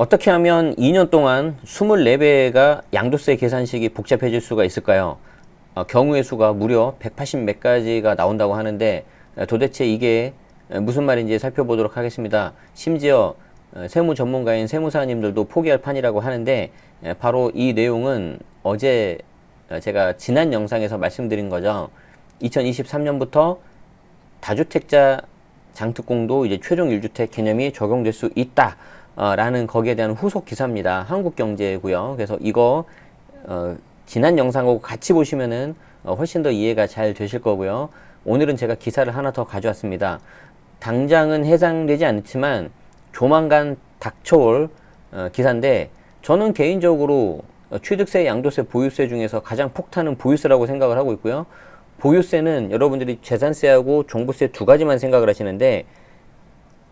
어떻게 하면 2년 동안 24배가 양도세 계산식이 복잡해질 수가 있을까요? 경우의 수가 무려 180 몇 가지가 나온다고 하는데 도대체 이게 무슨 말인지 살펴보도록 하겠습니다. 심지어 세무 전문가인 세무사님들도 포기할 판이라고 하는데 바로 이 내용은 어제 제가 지난 영상에서 말씀드린 거죠. 2023년부터 다주택자 장특공도 이제 최종 1주택 개념이 적용될 수 있다. 라는 거기에 대한 후속 기사입니다. 한국경제고요. 그래서 이거 지난 영상하고 같이 보시면은 훨씬 더 이해가 잘 되실 거고요. 오늘은 제가 기사를 하나 더 가져왔습니다. 당장은 해당되지 않지만 조만간 닥쳐올 기사인데 저는 개인적으로 취득세, 양도세, 보유세 중에서 가장 폭탄은 보유세라고 생각을 하고 있고요. 보유세는 여러분들이 재산세하고 종부세 두 가지만 생각을 하시는데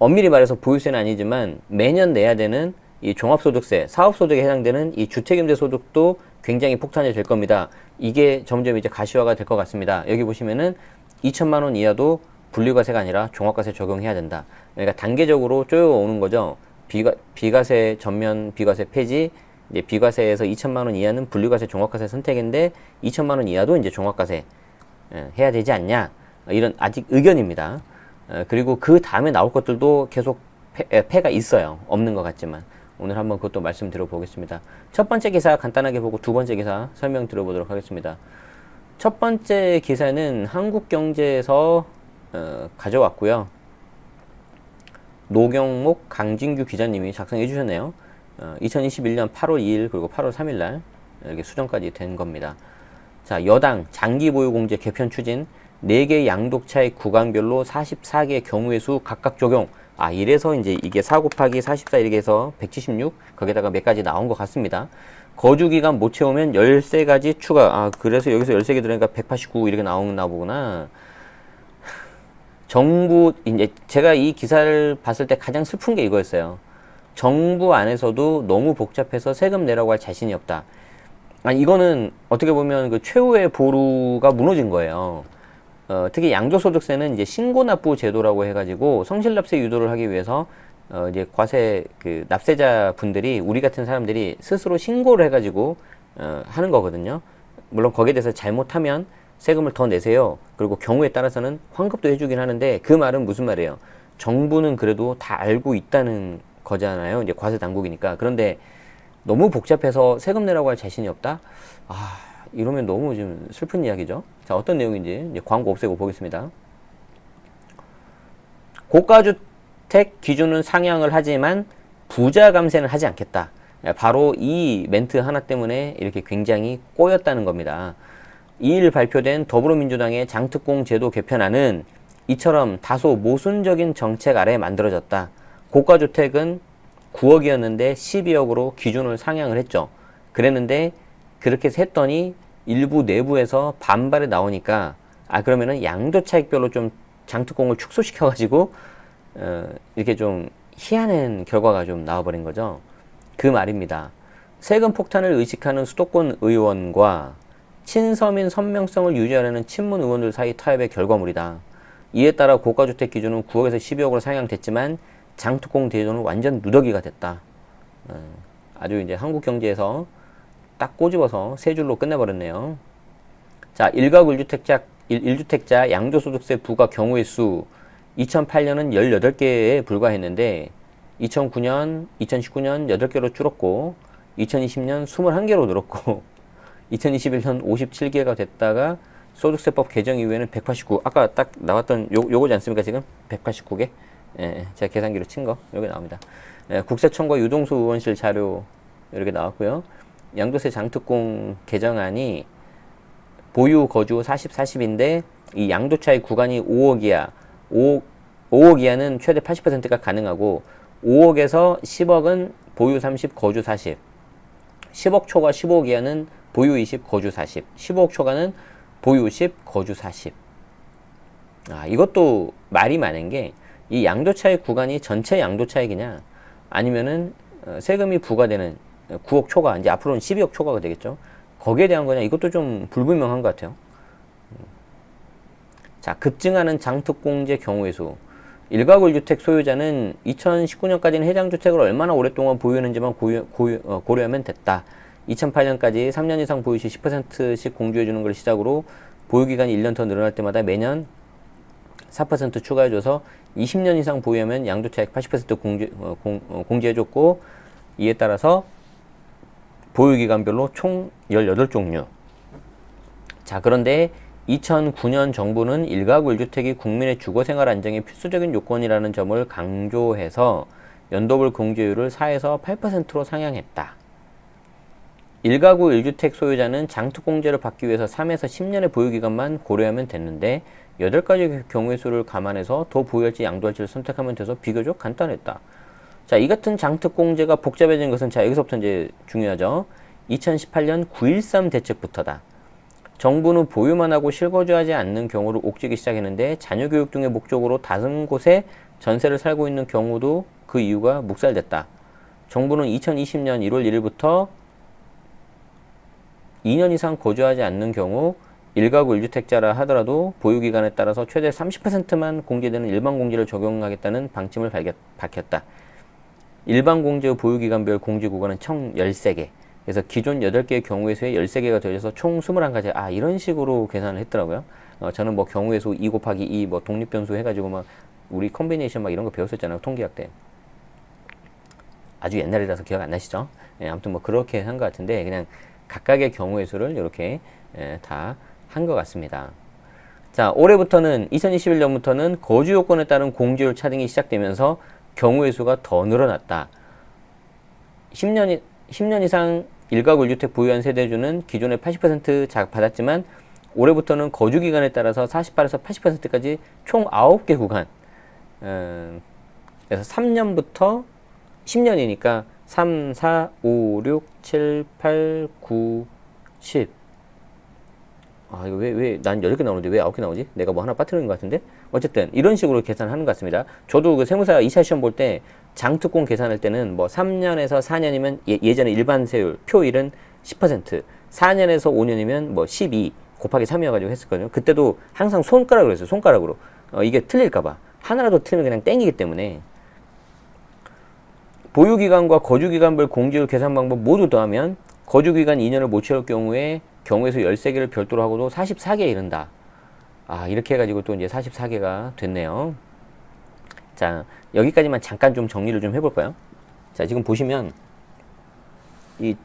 엄밀히 말해서 보유세는 아니지만 매년 내야 되는 이 종합소득세, 사업소득에 해당되는 이 주택임대소득도 굉장히 폭탄이 될 겁니다. 이게 점점 이제 가시화가 될 것 같습니다. 여기 보시면은 2천만 원 이하도 분류과세가 아니라 종합과세 적용해야 된다. 그러니까 단계적으로 쪼여오는 거죠. 비과세 전면 비과세 폐지, 이제 비과세에서 2천만 원 이하는 분류과세 종합과세 선택인데 2천만 원 이하도 이제 종합과세 해야 되지 않냐. 이런 아직 의견입니다. 그리고 그 다음에 나올 것들도 계속 폐가 있어요. 없는 것 같지만. 오늘 한번 그것도 말씀드려 보겠습니다. 첫 번째 기사 간단하게 보고 두 번째 기사 설명 드려보도록 하겠습니다. 첫 번째 기사는 한국경제에서 가져왔고요. 노경목, 강진규 기자님이 작성해 주셨네요. 2021년 8월 2일 그리고 8월 3일 날 이렇게 수정까지 된 겁니다. 자, 여당 장기보유공제 개편 추진 4개 양도차익 구간별로 44개 경우의 수 각각 적용. 이래서 이제 이게 4 곱하기 44 이렇게 해서 176 거기다가 몇 가지 나온 것 같습니다. 거주기간 못 채우면 13가지 추가. 그래서 여기서 13개 들으니까 189 이렇게 나오나 보구나. 정부, 이제 제가 이 기사를 봤을 때 가장 슬픈 게 이거였어요. 정부 안에서도 너무 복잡해서 세금 내라고 할 자신이 없다. 이거는 어떻게 보면 그 최후의 보루가 무너진 거예요. 특히 양도소득세는 이제 신고납부 제도라고 해가지고 성실납세 유도를 하기 위해서 이제 과세 그 납세자 분들이 우리 같은 사람들이 스스로 신고를 해가지고 하는 거거든요. 물론 거기에 대해서 잘못하면 세금을 더 내세요. 그리고 경우에 따라서는 환급도 해주긴 하는데 그 말은 무슨 말이에요? 정부는 그래도 다 알고 있다는 거잖아요. 이제 과세 당국이니까. 그런데 너무 복잡해서 세금 내라고 할 자신이 없다? 이러면 너무 좀 슬픈 이야기죠. 자, 어떤 내용인지 이제 광고 없애고 보겠습니다. 고가주택 기준은 상향을 하지만 부자 감세는 하지 않겠다. 바로 이 멘트 하나 때문에 이렇게 굉장히 꼬였다는 겁니다. 2일 발표된 더불어민주당의 장특공 제도 개편안은 이처럼 다소 모순적인 정책 아래 만들어졌다. 고가주택은 9억이었는데 12억으로 기준을 상향을 했죠. 그랬는데 그렇게 했더니 일부 내부에서 반발이 나오니까 그러면은 양도 차익별로 좀 장특공을 축소시켜 가지고 이렇게 좀 희한한 결과가 좀 나와버린 거죠. 그 말입니다. 세금 폭탄을 의식하는 수도권 의원과 친서민 선명성을 유지하려는 친문 의원들 사이 타협의 결과물이다. 이에 따라 고가주택 기준은 9억에서 12억으로 상향됐지만 장특공 제도는 완전 누더기가 됐다. 아주 이제 한국 경제에서 딱 꼬집어서 세 줄로 끝내버렸네요. 자, 1가구 1주택자 양도소득세 부과 경우의 수 2008년은 18개에 불과했는데 2019년 8개로 줄었고 2020년 21개로 늘었고 2021년 57개가 됐다가 소득세법 개정 이후에는 189 아까 딱 나왔던 요거지 않습니까? 지금 189개 제가 계산기로 친 거 여기 나옵니다. 국세청과 유동수 의원실 자료 이렇게 나왔고요. 양도세 장특공 개정안이 보유 거주 40인데 이 양도차익 구간이 5억 이하 5억 이하는 최대 80%가 가능하고 5억에서 10억은 보유 30 거주 40 10억 초과 15억 이하는 보유 20 거주 40 15억 초과는 보유 10 거주 40 이것도 말이 많은 게 이 양도차익 구간이 전체 양도차익이냐 아니면은 세금이 부과되는 9억 초과 이제 앞으로는 12억 초과가 되겠죠. 거기에 대한 거냐 이것도 좀 불분명한 것 같아요. 자, 급증하는 장특공제 경우의 수. 일가구 1주택 소유자는 2019년까지는 해당주택을 얼마나 오랫동안 보유했는지만 고려하면 됐다. 2008년까지 3년 이상 보유 시 10%씩 공제해주는 걸 시작으로 보유기간이 1년 더 늘어날 때마다 매년 4% 추가해줘서 20년 이상 보유하면 양도차익 80% 공제해줬고, 이에 따라서 보유기간별로 총 18종류. 자, 그런데 2009년 정부는 일가구 1주택이 국민의 주거생활 안정의 필수적인 요건이라는 점을 강조해서 연도별 공제율을 4에서 8%로 상향했다. 일가구 1주택 소유자는 장특공제를 받기 위해서 3에서 10년의 보유기간만 고려하면 됐는데 8가지 경우의 수를 감안해서 더 보유할지 양도할지를 선택하면 돼서 비교적 간단했다. 자, 이 같은 장특공제가 복잡해진 것은, 자, 여기서부터 이제 중요하죠. 2018년 9.13 대책부터다. 정부는 보유만 하고 실거주하지 않는 경우를 옥죄기 시작했는데 자녀 교육 등의 목적으로 다른 곳에 전세를 살고 있는 경우도 그 이유가 묵살됐다. 정부는 2020년 1월 1일부터 2년 이상 거주하지 않는 경우 1가구 1주택자라 하더라도 보유기간에 따라서 최대 30%만 공제되는 일반공제를 적용하겠다는 방침을 밝혔다. 일반공제 보유기간별 공제구간은 총 13개. 그래서 기존 8개의 경우의 수에 13개가 더해져서 총 21가지. 아, 이런 식으로 계산을 했더라고요. 저는 뭐 경우의 수 2 곱하기 2, 뭐 독립변수 해가지고 막 우리 컴비네이션 막 이런 거 배웠었잖아요. 통계학 때. 아주 옛날이라서 기억 안 나시죠? 예, 아무튼 뭐 그렇게 한 것 같은데, 그냥 각각의 경우의 수를 이렇게 다 한 것 같습니다. 자, 올해부터는 2021년부터는 거주 요건에 따른 공제율 차등이 시작되면서 경우의 수가 더 늘어났다. 10년 이상 일가구 1주택 보유한 세대주는 기존에 80% 받았지만 올해부터는 거주 기간에 따라서 48에서 80%까지 총 9개 구간. 그래서 3년부터 10년이니까 3, 4, 5, 6, 7, 8, 9, 10. 아, 이거 난 10개 나오는데 왜 9개 나오지? 내가 뭐 하나 빠뜨리는 것 같은데? 어쨌든, 이런 식으로 계산하는 것 같습니다. 저도 그 세무사 2차 시험 볼 때 장특공 계산할 때는 뭐 3년에서 4년이면 예전에 일반 세율, 표일은 10%, 4년에서 5년이면 뭐 12 곱하기 3이어가지고 했었거든요. 그때도 항상 손가락으로 했어요. 손가락으로. 이게 틀릴까봐. 하나라도 틀리면 그냥 땡기기 때문에. 보유기간과 거주기간별 공제율 계산 방법 모두 더하면 거주기간 2년을 못 채울 경우에 경우의 수 13개를 별도로 하고도 44개에 이른다. 아, 이렇게 해가지고 또 이제 44개가 됐네요. 자, 여기까지만 잠깐 좀 정리를 좀 해볼까요? 자, 지금 보시면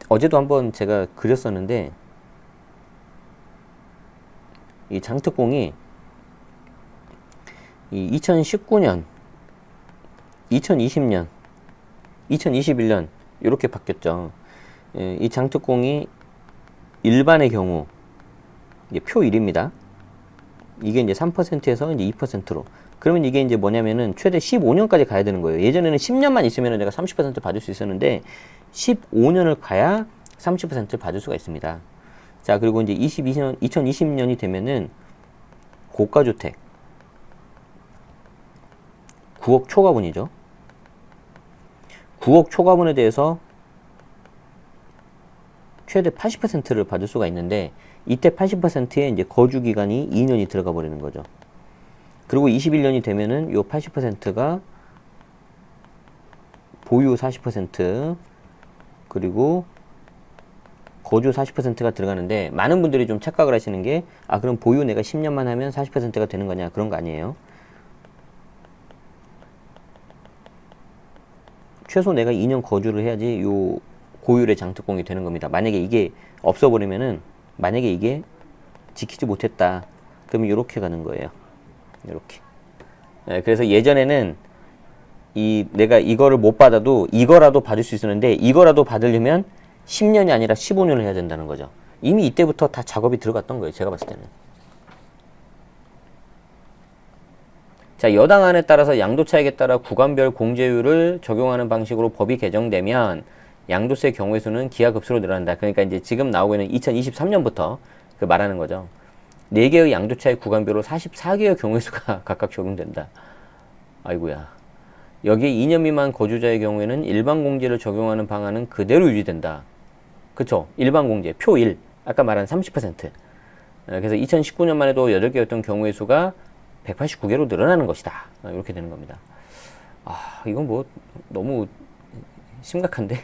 어제도 한번 제가 그렸었는데, 이 장특공이 2019년, 2020년, 2021년 이렇게 바뀌었죠. 이 장특공이 일반의 경우 이게 표 1입니다. 이게 이제 3%에서 이제 2%로. 그러면 이게 이제 뭐냐면은 최대 15년까지 가야 되는 거예요. 예전에는 10년만 있으면 내가 30% 받을 수 있었는데 15년을 가야 30%를 받을 수가 있습니다. 자, 그리고 이제 2020년이 되면은 고가주택 9억 초과분이죠. 9억 초과분에 대해서 최대 80%를 받을 수가 있는데, 이때 80%에 이제 거주 기간이 2년이 들어가 버리는 거죠. 그리고 21년이 되면은 요 80%가 보유 40%, 그리고 거주 40%가 들어가는데, 많은 분들이 좀 착각을 하시는 게, 아, 그럼 보유 내가 10년만 하면 40%가 되는 거냐? 그런 거 아니에요. 최소 내가 2년 거주를 해야지 요 고율의 장특공이 되는 겁니다. 만약에 이게 없어버리면은, 만약에 이게 지키지 못했다, 그러면 이렇게 가는 거예요. 이렇게. 네, 그래서 예전에는 내가 이거를 못 받아도 이거라도 받을 수 있었는데, 이거라도 받으려면 10년이 아니라 15년을 해야 된다는 거죠. 이미 이때부터 다 작업이 들어갔던 거예요. 제가 봤을 때는. 자, 여당안에 따라서 양도차익에 따라 구간별 공제율을 적용하는 방식으로 법이 개정되면 양도세 경우의 수는 기하급수로 늘어난다. 그러니까 이제 지금 나오고 있는 2023년부터 그 말하는 거죠. 4개의 양도차익 구간별로 44개의 경우의 수가 각각 적용된다. 아이고야. 여기에 2년 미만 거주자의 경우에는 일반공제를 적용하는 방안은 그대로 유지된다. 그쵸? 일반공제, 표 1. 아까 말한 30%. 그래서 2019년만 해도 8개였던 경우의 수가 189개로 늘어나는 것이다. 이렇게 되는 겁니다. 이건 뭐 너무 심각한데.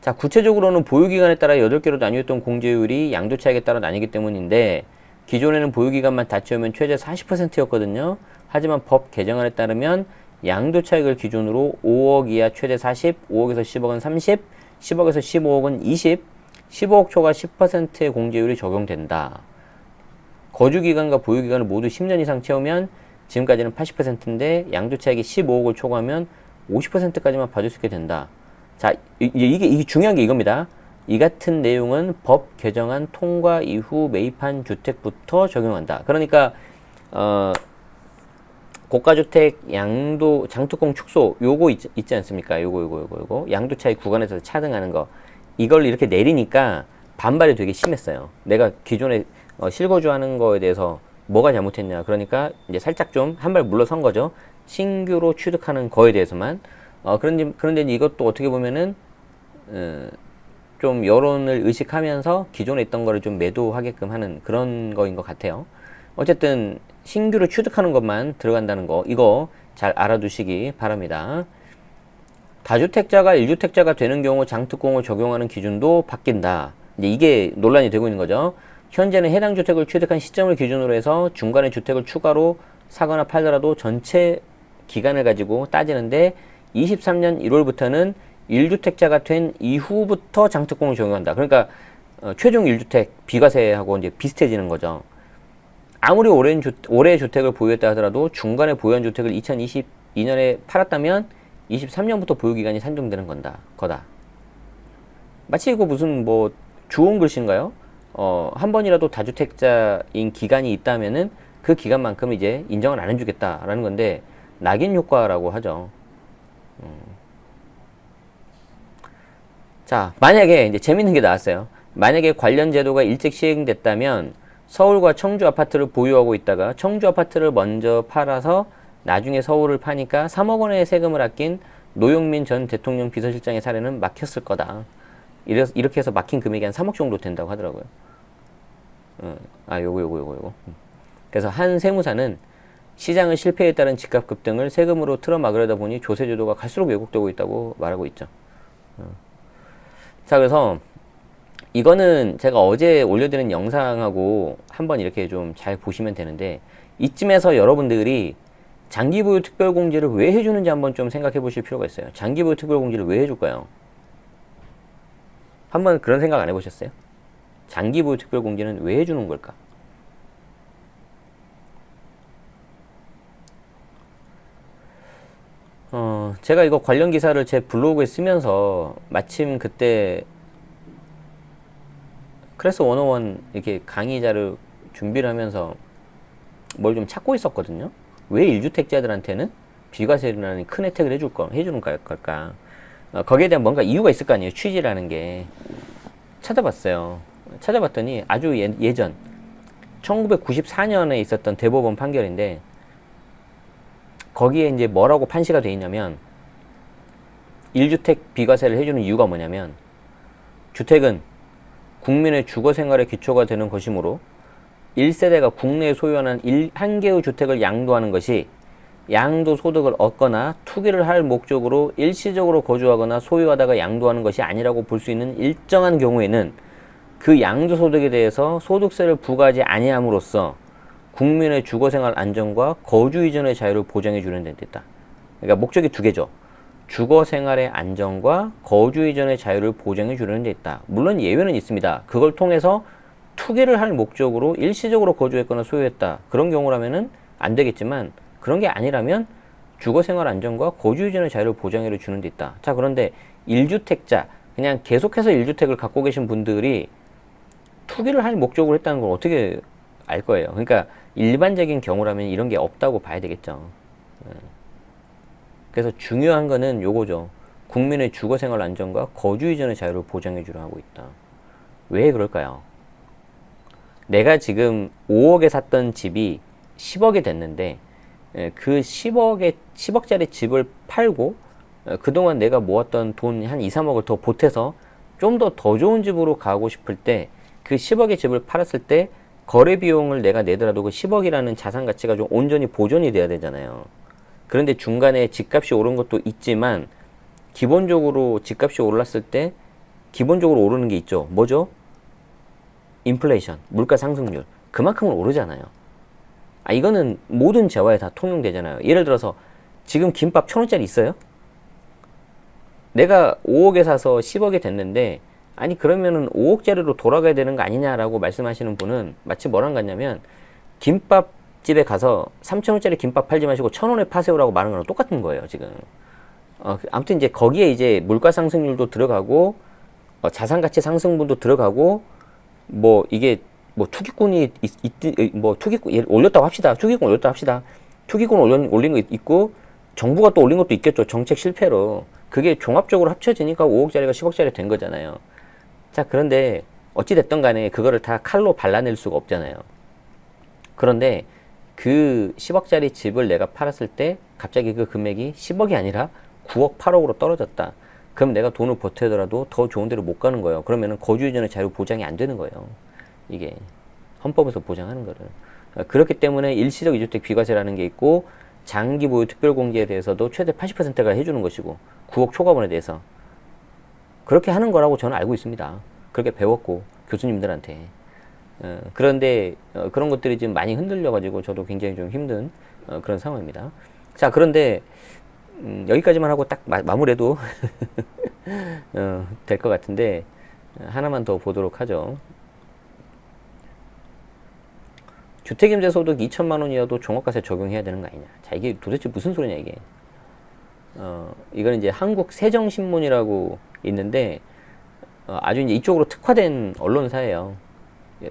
자, 구체적으로는 보유기간에 따라 8개로 나뉘었던 공제율이 양도 차익에 따라 나뉘기 때문인데, 기존에는 보유기간만 다 채우면 최대 40%였거든요. 하지만 법 개정안에 따르면 양도 차익을 기준으로 5억 이하 최대 40, 5억에서 10억은 30, 10억에서 15억은 20, 15억 초과 10%의 공제율이 적용된다. 거주기간과 보유기간을 모두 10년 이상 채우면 지금까지는 80%인데 양도 차익이 15억을 초과하면 50%까지만 받을 수 있게 된다. 자, 이게 중요한 게 이겁니다. 이 같은 내용은 법 개정안 통과 이후 매입한 주택부터 적용한다. 그러니까 고가주택 양도 장특공 축소 요거 있지 않습니까? 요거 양도 차익 구간에서 차등하는 거, 이걸 이렇게 내리니까 반발이 되게 심했어요. 내가 기존에 실거주하는 거에 대해서 뭐가 잘못했냐. 그러니까 이제 살짝 좀 한 발 물러선 거죠. 신규로 취득하는 거에 대해서만. 그런데 이것도 어떻게 보면은 좀 여론을 의식하면서 기존에 있던 거를 좀 매도하게끔 하는 그런 거인 것 같아요. 어쨌든 신규로 취득하는 것만 들어간다는 거, 이거 잘 알아두시기 바랍니다. 다주택자가 1주택자가 되는 경우 장특공을 적용하는 기준도 바뀐다. 이제 이게 논란이 되고 있는 거죠. 현재는 해당 주택을 취득한 시점을 기준으로 해서 중간에 주택을 추가로 사거나 팔더라도 전체 기간을 가지고 따지는데, 23년 1월부터는 1주택자가 된 이후부터 장특공을 적용한다. 그러니까 최종 1주택 비과세하고 이제 비슷해지는 거죠. 아무리 올해 주택을 보유했다 하더라도 중간에 보유한 주택을 2022년에 팔았다면 23년부터 보유기간이 산정되는 거다. 마치 이거 무슨 뭐 주온 글씨인가요? 한 번이라도 다주택자인 기간이 있다면은 그 기간만큼 이제 인정을 안 해주겠다라는 건데, 낙인 효과라고 하죠. 자, 만약에 이제 재밌는 게 나왔어요. 만약에 관련 제도가 일찍 시행됐다면 서울과 청주 아파트를 보유하고 있다가 청주 아파트를 먼저 팔아서 나중에 서울을 파니까 3억 원의 세금을 아낀 노영민 전 대통령 비서실장의 사례는 막혔을 거다. 이렇게 해서 막힌 금액이 한 3억 정도 된다고 하더라고요. 요거. 그래서 한 세무사는 시장의 실패에 따른 집값 급등을 세금으로 틀어막으려다 보니 조세제도가 갈수록 왜곡되고 있다고 말하고 있죠. 자, 그래서 이거는 제가 어제 올려드린 영상하고 한번 이렇게 좀 잘 보시면 되는데, 이쯤에서 여러분들이 장기보유 특별공제를 왜 해주는지 한번 좀 생각해 보실 필요가 있어요. 장기보유 특별공제를 왜 해줄까요? 한번 그런 생각 안 해보셨어요? 장기보유 특별공제는 왜 해주는 걸까? 제가 이거 관련 기사를 제 블로그에 쓰면서 마침 그때 클래스 101 이렇게 강의자를 준비를 하면서 뭘 좀 찾고 있었거든요. 왜 1주택자들한테는 비과세라는 큰 혜택을 해주는 걸까? 거기에 대한 뭔가 이유가 있을 거 아니에요. 취지라는 게. 찾아봤더니 아주 예전 1994년에 있었던 대법원 판결인데, 거기에 이제 뭐라고 판시가 돼 있냐면, 1주택 비과세를 해주는 이유가 뭐냐면, 주택은 국민의 주거 생활의 기초가 되는 것이므로 1세대가 국내에 소유하는 한 개의 주택을 양도하는 것이 양도소득을 얻거나 투기를 할 목적으로 일시적으로 거주하거나 소유하다가 양도하는 것이 아니라고 볼 수 있는 일정한 경우에는 그 양도소득에 대해서 소득세를 부과하지 아니함으로써 국민의 주거생활 안정과 거주 이전의 자유를 보장해 주는 데 있다. 그러니까 목적이 두 개죠. 주거생활의 안정과 거주 이전의 자유를 보장해 주는 데 있다. 물론 예외는 있습니다. 그걸 통해서 투기를 할 목적으로 일시적으로 거주했거나 소유했다. 그런 경우라면은 안 되겠지만, 그런 게 아니라면 주거생활 안정과 거주 이전의 자유를 보장해 주는 데 있다. 자, 그런데 1주택자, 그냥 계속해서 1주택을 갖고 계신 분들이 투기를 할 목적으로 했다는 걸 어떻게 알 거예요? 그러니까 일반적인 경우라면 이런 게 없다고 봐야 되겠죠. 그래서 중요한 거는 요거죠. 국민의 주거생활 안정과 거주 이전의 자유를 보장해 주려 하고 있다. 왜 그럴까요? 내가 지금 5억에 샀던 집이 10억이 됐는데, 그 10억짜리 집을 팔고 그동안 내가 모았던 돈 한 2, 3억을 더 보태서 좀 더 좋은 집으로 가고 싶을 때, 그 10억의 집을 팔았을 때 거래 비용을 내가 내더라도 그 10억이라는 자산 가치가 좀 온전히 보존이 돼야 되잖아요. 그런데 중간에 집값이 오른 것도 있지만 기본적으로 집값이 올랐을 때 기본적으로 오르는 게 있죠. 뭐죠? 인플레이션, 물가 상승률. 그만큼은 오르잖아요. 이거는 모든 재화에 다 통용되잖아요. 예를 들어서 지금 김밥 1,000원짜리 있어요? 내가 5억에 사서 10억에 됐는데 아니 그러면은 5억짜리로 돌아가야 되는 거 아니냐라고 말씀하시는 분은 마치 뭐랑 같냐면 김밥집에 가서 3,000원짜리 김밥 팔지 마시고 1,000원에 파세요라고 말하는 거랑 똑같은 거예요 지금. 아무튼 이제 거기에 이제 물가 상승률도 들어가고 자산가치 상승분도 들어가고 뭐 이게 뭐 투기꾼이 뭐 투기꾼 올렸다고 합시다. 투기꾼 올렸다고 합시다. 투기꾼 올린 거 있고 정부가 또 올린 것도 있겠죠. 정책 실패로. 그게 종합적으로 합쳐지니까 5억짜리가 10억짜리 된 거잖아요. 자, 그런데 어찌됐든 간에 그거를 다 칼로 발라낼 수가 없잖아요. 그런데 그 10억짜리 집을 내가 팔았을 때 갑자기 그 금액이 10억이 아니라 9억 8억으로 떨어졌다. 그럼 내가 돈을 보태더라도 더 좋은 데로 못 가는 거예요. 그러면은 거주 이전의 자유 보장이 안 되는 거예요. 이게 헌법에서 보장하는 거를. 그렇기 때문에 일시적 이주택 비과세라는 게 있고 장기 보유 특별 공제에 대해서도 최대 80%가 해주는 것이고 9억 초과분에 대해서 그렇게 하는 거라고 저는 알고 있습니다. 그렇게 배웠고 교수님들한테. 그런데 그런 것들이 지금 많이 흔들려가지고 저도 굉장히 좀 힘든 그런 상황입니다. 자, 그런데 여기까지만 하고 딱 마무리해도 될 것 같은데 하나만 더 보도록 하죠. 주택임대소득 2천만 원이어도 종합과세 적용해야 되는 거 아니냐. 자, 이게 도대체 무슨 소리냐 이게. 이거는 이제 한국세정신문이라고 있는데 아주 이제 이쪽으로 특화된 언론사예요.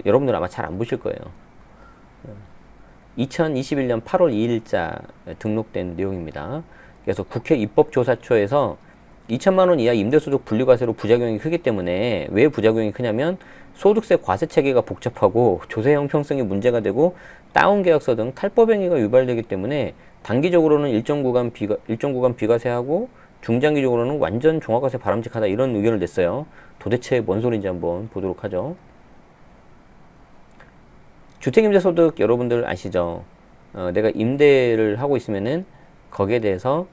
여러분들 아마 잘 안 보실 거예요. 2021년 8월 2일자 등록된 내용입니다. 그래서 국회 입법조사처에서 2천만 원 이하 임대소득 분리과세로 부작용이 크기 때문에 왜 부작용이 크냐면 소득세 과세 체계가 복잡하고 조세 형평성이 문제가 되고 다운계약서 등 탈법 행위가 유발되기 때문에 단기적으로는 일정 구간 비과세하고 중장기적으로는 완전 종합과세 바람직하다 이런 의견을 냈어요. 도대체 뭔 소리인지 한번 보도록 하죠. 주택임대소득 여러분들 아시죠? 내가 임대를 하고 있으면은 거기에 대해서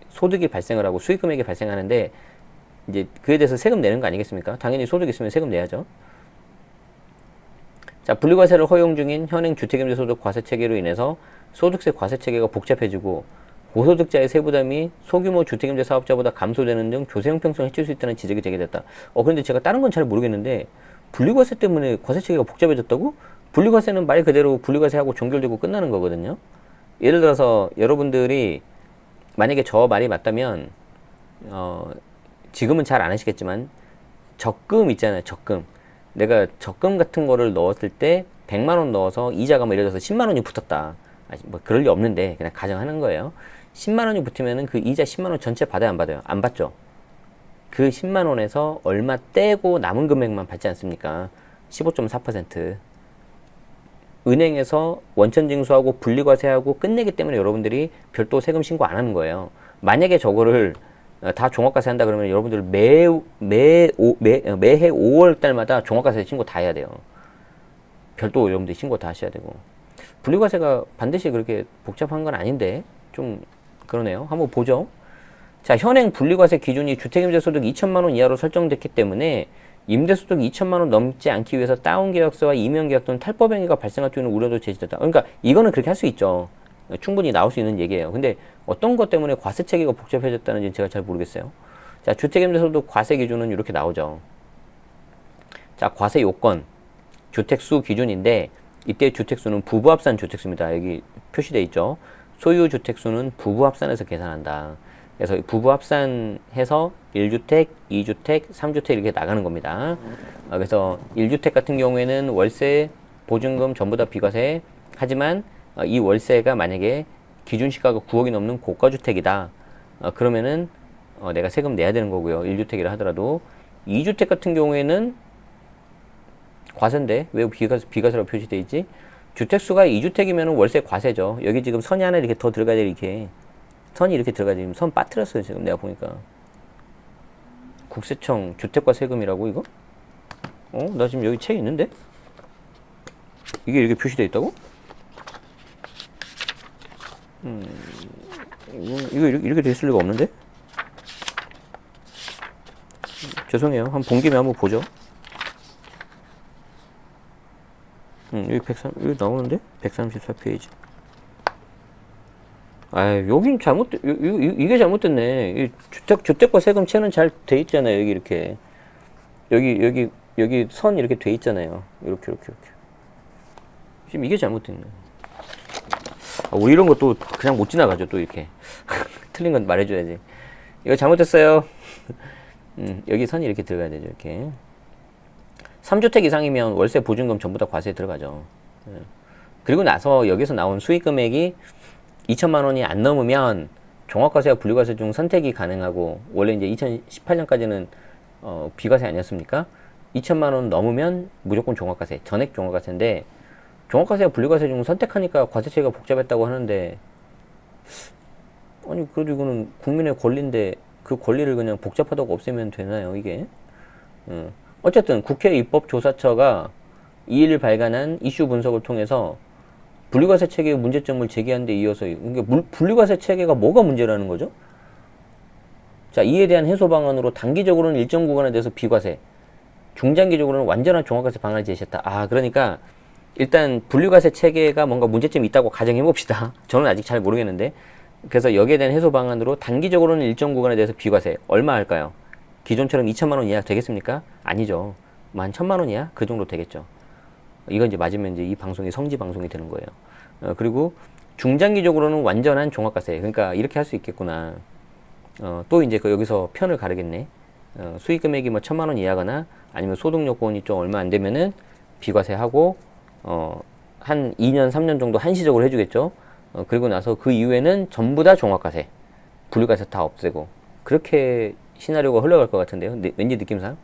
소득이 발생을 하고 수익금액이 발생하는데 이제 그에 대해서 세금 내는 거 아니겠습니까? 당연히 소득 있으면 세금 내야죠. 자, 분리과세를 허용 중인 현행 주택임대소득 과세 체계로 인해서 소득세 과세 체계가 복잡해지고 고소득자의 세부담이 소규모 주택임대 사업자보다 감소되는 등 조세 형평성을 해칠 수 있다는 지적이 제기됐다. 그런데 제가 다른 건 잘 모르겠는데 분리과세 때문에 과세 체계가 복잡해졌다고? 분리과세는 말 그대로 분리과세하고 종결되고 끝나는 거거든요. 예를 들어서 여러분들이 만약에 저 말이 맞다면 지금은 잘 안 하시겠지만 적금 있잖아요. 적금. 내가 적금 같은 거를 넣었을 때 100만 원 넣어서 이자가 뭐 예를 들어서 10만 원이 붙었다. 뭐 그럴 리 없는데 그냥 가정하는 거예요. 10만 원이 붙으면은 그 이자 10만 원 전체 받아요, 안 받아요? 안 받죠. 그 10만 원에서 얼마 떼고 남은 금액만 받지 않습니까? 15.4%. 은행에서 원천 징수하고 분리과세하고 끝내기 때문에 여러분들이 별도 세금 신고 안 하는 거예요. 만약에 저거를 다 종합과세 한다 그러면 여러분들 매해 5월 달마다 종합과세 신고 다 해야 돼요. 별도 여러분들 신고 다 하셔야 되고. 분리과세가 반드시 그렇게 복잡한 건 아닌데 좀 그러네요. 한번 보죠. 자, 현행 분리과세 기준이 주택임대소득 2천만 원 이하로 설정됐기 때문에 임대소득 2천만 원 넘지 않기 위해서 다운계약서와 이면계약 또는 탈법행위가 발생할 수 있는 우려도 제기됐다. 그러니까 이거는 그렇게 할 수 있죠. 충분히 나올 수 있는 얘기예요. 근데 어떤 것 때문에 과세 체계가 복잡해졌다는지 제가 잘 모르겠어요. 자, 주택임대소득 과세 기준은 이렇게 나오죠. 자, 과세 요건, 주택수 기준인데 이때 주택수는 부부합산 주택수입니다. 여기 표시되어 있죠. 소유 주택수는 부부합산해서 계산한다. 그래서 부부합산해서 1주택, 2주택, 3주택 이렇게 나가는 겁니다. 그래서 1주택 같은 경우에는 월세, 보증금 전부 다 비과세. 하지만 이 월세가 만약에 기준 시가가 9억이 넘는 고가주택이다. 그러면은 내가 세금 내야 되는 거고요. 1주택이라 하더라도. 2주택 같은 경우에는 과세인데 왜 비과세라고 표시되어 있지? 주택수가 2주택이면 월세 과세죠. 여기 지금 선이 하나 이렇게 더 들어가야 돼. 이렇게 선이 이렇게 들어가야 돼. 선 빠뜨렸어요 지금 내가 보니까. 국세청 주택과 세금이라고 이거? 나 지금 여기 책 있는데? 이게 이렇게 표시되어 있다고? 이거 이렇게 돼 있을 리가 없는데? 죄송해요. 한번 본 김에 한번 보죠. 여기 여기 나오는데? 134페이지. 아, 여긴 이게 잘못됐네. 이 주택과 세금채는 잘 돼 있잖아요. 여기 이렇게. 여기 선 이렇게 돼 있잖아요. 이렇게. 지금 이게 잘못됐네. 우리 이런 것도 그냥 못 지나가죠. 또 이렇게. 틀린 건 말해줘야지. 이거 잘못됐어요. 여기 선이 이렇게 들어가야 되죠. 이렇게. 3주택 이상이면 월세 보증금 전부 다 과세에 들어가죠. 그리고 나서 여기서 나온 수익 금액이 2천만 원이 안 넘으면 종합과세와 분류과세 중 선택이 가능하고, 원래 이제 2018년까지는 비과세 아니었습니까? 2천만 원 넘으면 무조건 종합과세, 전액 종합과세인데, 종합과세와 분류과세 중 선택하니까 과세체계가 복잡했다고 하는데, 아니 그래도 이거는 국민의 권리인데 그 권리를 그냥 복잡하다고 없애면 되나요, 이게? 어쨌든 국회 입법조사처가 2일 발간한 이슈 분석을 통해서 분류과세 체계의 문제점을 제기한 데 이어서, 그러니까 분류과세 체계가 뭐가 문제라는 거죠? 자, 이에 대한 해소 방안으로 단기적으로는 일정 구간에 대해서 비과세, 중장기적으로는 완전한 종합과세 방안을 제시했다. 아, 그러니까 일단 분류과세 체계가 뭔가 문제점이 있다고 가정해 봅시다. 저는 아직 잘 모르겠는데, 그래서 여기에 대한 해소 방안으로 단기적으로는 일정 구간에 대해서 비과세 얼마 할까요? 기존처럼 2천만 원 이하 되겠습니까? 아니죠. 만 1천만 원 이하? 그 정도 되겠죠. 이건 이제 맞으면 이제 이 방송이 성지 방송이 되는 거예요. 그리고 중장기적으로는 완전한 종합과세. 그러니까 이렇게 할 수 있겠구나. 또 이제 여기서 편을 가르겠네. 수익 금액이 뭐 1천만 원 이하거나 아니면 소득 요건이 좀 얼마 안 되면은 비과세하고, 한 2년, 3년 정도 한시적으로 해주겠죠. 그리고 나서 그 이후에는 전부 다 종합과세, 분류과세 다 없애고, 그렇게 시나리오가 흘러갈 것 같은데요. 왠지 느낌상.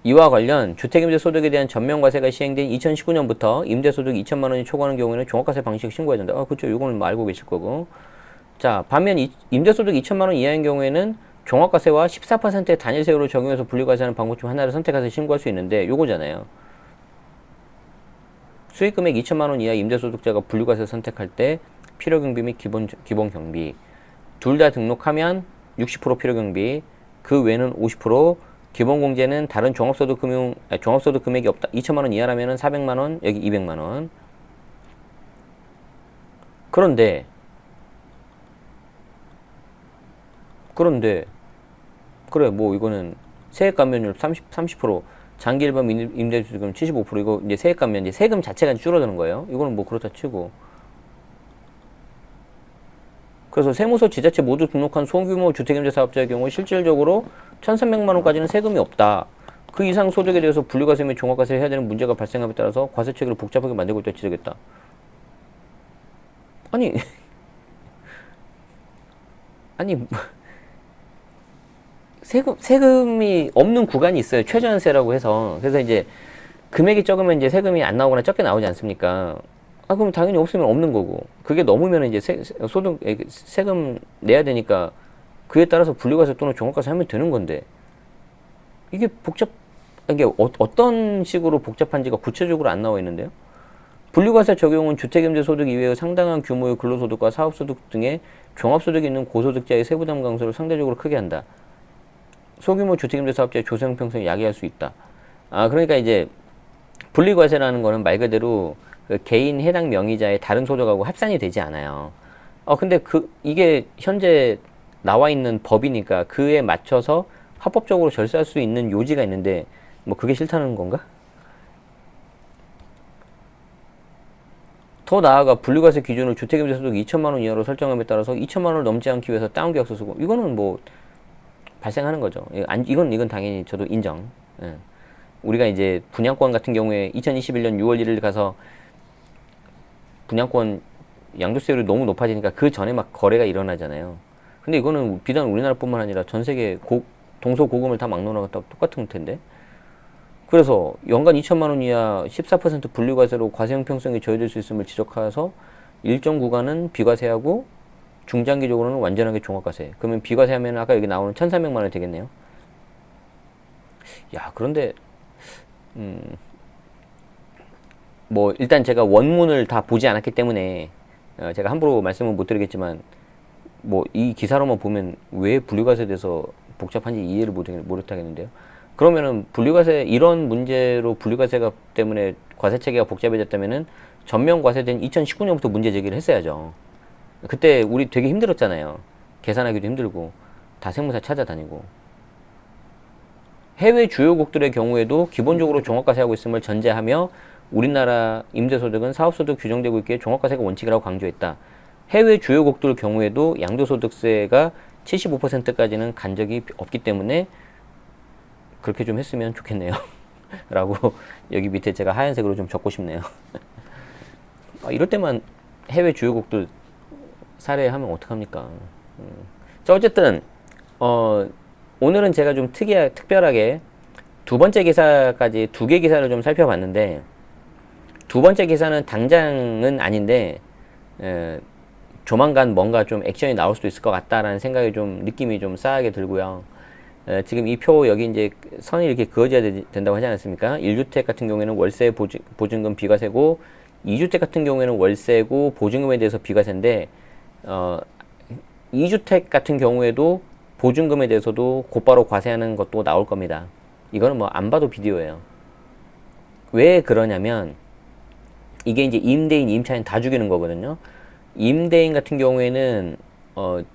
이와 관련 주택임대소득에 대한 전면과세가 시행된 2019년부터 임대소득 2천만 원이 초과하는 경우에는 종합과세 방식 신고해야 된다. 그렇죠. 이거는 뭐 알고 계실 거고. 자, 반면 임대소득 2천만 원 이하인 경우에는 종합과세와 14%의 단일세율을 적용해서 분류과세하는 방법 중 하나를 선택해서 신고할 수 있는데, 요거잖아요. 수익금액 2천만 원 이하 임대소득자가 분류과세 선택할 때 필요경비 및 기본경비 둘 다 등록하면 60% 필요경비, 그 외에는 50%, 기본공제는 다른 종합소득 금액이 없다. 2천만 원 이하라면 400만 원, 여기 200만 원. 그런데 그래, 뭐 이거는 세액 감면율 30%, 장기 일반 임대주택금 75%, 이거 이제 세액 감면, 이제 세금 자체가 줄어드는 거예요. 이거는 뭐 그렇다 치고. 그래서 세무서, 지자체 모두 등록한 소규모 주택임대 사업자의 경우 실질적으로 1,300만 원까지는 세금이 없다. 그 이상 소득에 대해서 분류과세 및 종합과세를 해야 되는 문제가 발생함에 따라서 과세체계를 복잡하게 만들고 있다 지적했다. 아니 세금이 없는 구간이 있어요. 최저한세라고 해서. 그래서 이제 금액이 적으면 이제 세금이 안 나오거나 적게 나오지 않습니까? 그럼 당연히 없으면 없는 거고, 그게 넘으면 이제 세금 내야 되니까 그에 따라서 분류과세 또는 종합과세 하면 되는 건데, 이게 이게 어떤 식으로 복잡한지가 구체적으로 안 나와 있는데요. 분류과세 적용은 주택임대소득 이외의 상당한 규모의 근로소득과 사업소득 등의 종합소득이 있는 고소득자의 세부담 강도를 상대적으로 크게 한다. 소규모 주택임대 사업자의 조세 형평성을 야기할 수 있다. 그러니까 이제 분리과세라는 거는 말 그대로 그 개인 해당 명의자의 다른 소득하고 합산이 되지 않아요. 근데 이게 현재 나와 있는 법이니까 그에 맞춰서 합법적으로 절세할 수 있는 요지가 있는데, 뭐 그게 싫다는 건가? 더 나아가 분류과세 기준을 주택임대소득 2천만 원 이하로 설정함에 따라서 2천만 원을 넘지 않기 위해서 다운계약서 쓰고, 이거는 뭐 발생하는 거죠. 이건 당연히 저도 인정. 우리가 이제 분양권 같은 경우에 2021년 6월 1일 가서 분양권 양도세율이 너무 높아지니까 그 전에 막 거래가 일어나잖아요. 근데 이거는 비단 우리나라뿐만 아니라 전 세계 동서고금을 다 막론하고 똑같은 텐데. 그래서 연간 2천만 원 이하 14% 분류과세로 과세 형평성이 저해질 수 있음을 지적해서 일정 구간은 비과세하고 중장기적으로는 완전하게 종합과세. 그러면 비과세하면 아까 여기 나오는 1,300만 원이 되겠네요. 야, 그런데 뭐 일단 제가 원문을 다 보지 않았기 때문에 제가 함부로 말씀은 못 드리겠지만 뭐 이 기사로만 보면 왜 분류과세에 대해서 복잡한지 이해를 못 하겠는데요. 그러면은 분류과세 이런 문제로 분류과세가 때문에 과세체계가 복잡해졌다면은 전면 과세된 2019년부터 문제 제기를 했어야죠. 그때 우리 되게 힘들었잖아요. 계산하기도 힘들고 다 세무사 찾아다니고. 해외 주요국들의 경우에도 기본적으로 종합과세하고 있음을 전제하며 우리나라 임대소득은 사업소득 규정되고 있기에 종합과세가 원칙이라고 강조했다. 해외 주요국들 경우에도 양도소득세가 75%까지는 간 적이 없기 때문에 그렇게 좀 했으면 좋겠네요. 라고 여기 밑에 제가 하얀색으로 좀 적고 싶네요. 이럴 때만 해외 주요국들 사례하면 어떡합니까? 자, 어쨌든 오늘은 제가 좀 특별하게 두 번째 기사까지 두 개 기사를 좀 살펴봤는데, 두 번째 기사는 당장은 아닌데 조만간 뭔가 좀 액션이 나올 수도 있을 것 같다라는 생각이 좀 느낌이 좀 싸하게 들고요. 지금 이 표 여기 이제 선이 이렇게 그어져야 된다고 하지 않았습니까? 1주택 같은 경우에는 월세 보증금 비과세고 2주택 같은 경우에는 월세고 보증금에 대해서 비과세인데 2주택 같은 경우에도 보증금에 대해서도 곧바로 과세하는 것도 나올 겁니다. 이거는 뭐 안 봐도 비디오예요. 왜 그러냐면 이게 이제 임대인, 임차인 다 죽이는 거거든요. 임대인 같은 경우에는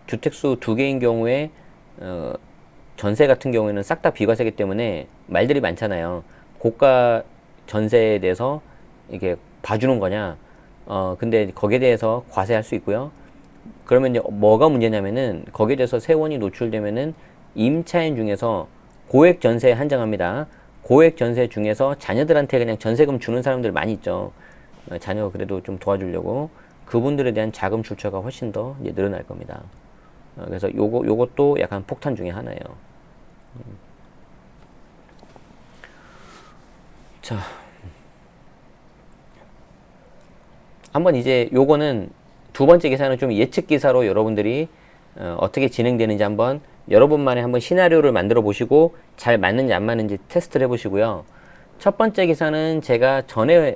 주택수 두 개인 경우에 전세 같은 경우에는 싹 다 비과세기 때문에 말들이 많잖아요. 고가 전세에 대해서 이게 봐주는 거냐. 근데 거기에 대해서 과세할 수 있고요. 그러면 이제 뭐가 문제냐면은 거기에 대해서 세원이 노출되면은 임차인 중에서 고액 전세에 한정합니다. 고액 전세 중에서 자녀들한테 그냥 전세금 주는 사람들 많이 있죠. 자녀 그래도 좀 도와주려고. 그분들에 대한 자금 출처가 훨씬 더 이제 늘어날 겁니다. 그래서 요것도 약간 폭탄 중에 하나예요. 자, 한번 이제 요거는 두 번째 기사는 좀 예측 기사로 여러분들이 어떻게 진행되는지 한번 여러분만의 한번 시나리오를 만들어 보시고 잘 맞는지 안 맞는지 테스트를 해 보시고요. 첫 번째 기사는 제가 전에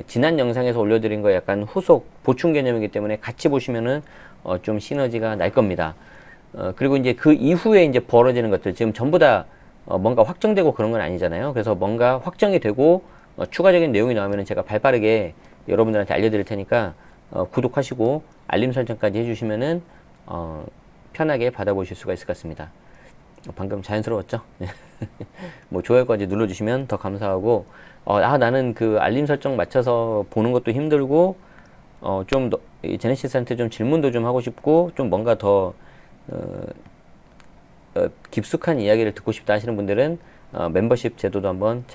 지난 영상에서 올려드린 거 약간 후속 보충 개념이기 때문에 같이 보시면은 좀 시너지가 날 겁니다. 그리고 이제 그 이후에 이제 벌어지는 것들 지금 전부 다 뭔가 확정되고 그런 건 아니잖아요. 그래서 뭔가 확정이 되고 추가적인 내용이 나오면은 제가 발빠르게 여러분들한테 알려드릴 테니까 구독하시고 알림 설정까지 해주시면은 편하게 받아보실 수가 있을 것 같습니다. 방금 자연스러웠죠? 뭐 좋아요까지 눌러주시면 더 감사하고 나는 그 알림 설정 맞춰서 보는 것도 힘들고 좀 제네시스한테 좀 질문도 좀 하고 싶고 좀 뭔가 더 깊숙한 이야기를 듣고 싶다 하시는 분들은 멤버십 제도도 한번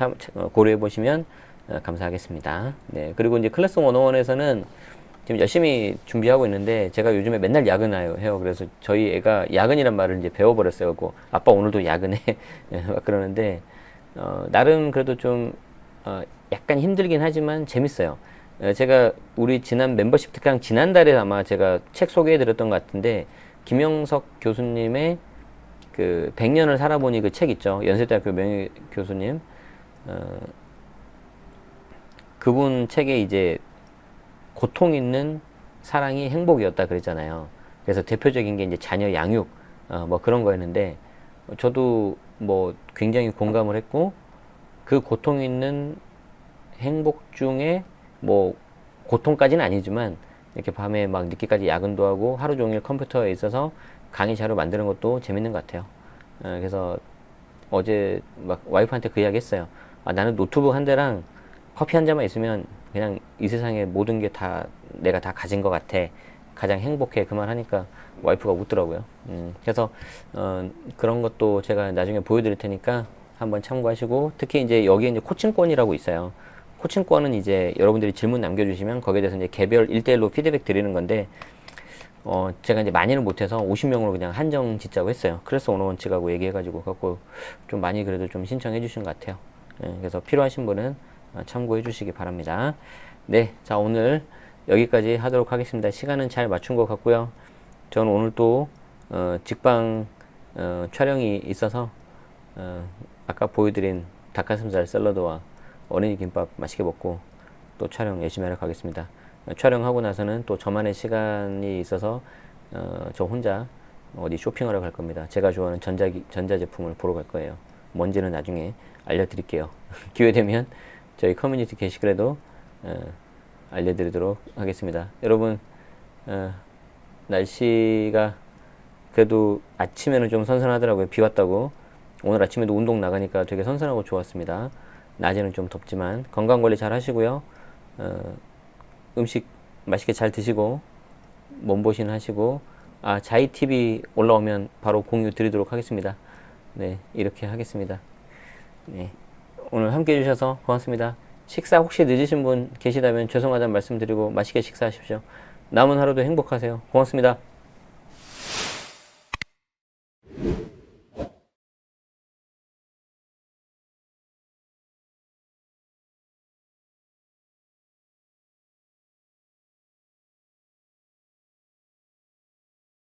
고려해 보시면 감사하겠습니다. 네, 그리고 이제 클래스 101에서는 지금 열심히 준비하고 있는데 제가 요즘에 맨날 야근해요. 그래서 저희 애가 야근이란 말을 이제 배워버렸어요. 아빠 오늘도 야근해 막 그러는데 나름 그래도 좀 약간 힘들긴 하지만 재밌어요. 제가 우리 지난 멤버십 특강 지난달에 아마 제가 책 소개해드렸던 것 같은데 김영석 교수님의 그 100년을 살아보니 그 책 있죠. 연세대학교 명예 교수님. 그분 책에 이제 고통 있는 사랑이 행복이었다 그랬잖아요. 그래서 대표적인 게 이제 자녀 양육 뭐 그런 거였는데 저도 뭐 굉장히 공감을 했고 그 고통 있는 행복 중에 뭐 고통까지는 아니지만 이렇게 밤에 막 늦게까지 야근도 하고 하루 종일 컴퓨터에 있어서 강의 자료 만드는 것도 재밌는 것 같아요. 그래서 어제 막 와이프한테 그 이야기 했어요. 나는 노트북 한 대랑 커피 한 잔만 있으면 그냥 이 세상의 모든 게 다 내가 다 가진 것 같아. 가장 행복해. 그 말 하니까 와이프가 웃더라고요. 그래서 그런 것도 제가 나중에 보여드릴 테니까 한번 참고하시고 특히 이제 여기에 이제 코칭권이라고 있어요. 코칭권은 이제 여러분들이 질문 남겨주시면 거기에 대해서 이제 개별 1대1로 피드백 드리는 건데 제가 이제 많이는 못해서 50명으로 그냥 한정 짓자고 했어요. 클래스 원어원칙하고 얘기해가지고 갖고 좀 많이 그래도 좀 신청해 주신 것 같아요. 그래서 필요하신 분은 참고해 주시기 바랍니다. 네, 자 오늘 여기까지 하도록 하겠습니다. 시간은 잘 맞춘 것 같고요. 저는 오늘 또 직방 촬영이 있어서 아까 보여드린 닭가슴살 샐러드와 어린이 김밥 맛있게 먹고 또 촬영 열심히 하러 가겠습니다. 촬영하고 나서는 또 저만의 시간이 있어서 저 혼자 어디 쇼핑하러 갈 겁니다. 제가 좋아하는 전자제품을 보러 갈 거예요. 뭔지는 나중에 알려드릴게요. 기회 되면 저희 커뮤니티 게시글에도 알려드리도록 하겠습니다. 여러분, 날씨가 그래도 아침에는 좀 선선하더라고요. 비 왔다고. 오늘 아침에도 운동 나가니까 되게 선선하고 좋았습니다. 낮에는 좀 덥지만 건강관리 잘 하시고요. 음식 맛있게 잘 드시고 몸보신 하시고, 자이TV 올라오면 바로 공유 드리도록 하겠습니다. 네, 이렇게 하겠습니다. 네, 오늘 함께 해주셔서 고맙습니다. 식사 혹시 늦으신 분 계시다면 죄송하다는 말씀드리고 맛있게 식사하십시오. 남은 하루도 행복하세요. 고맙습니다.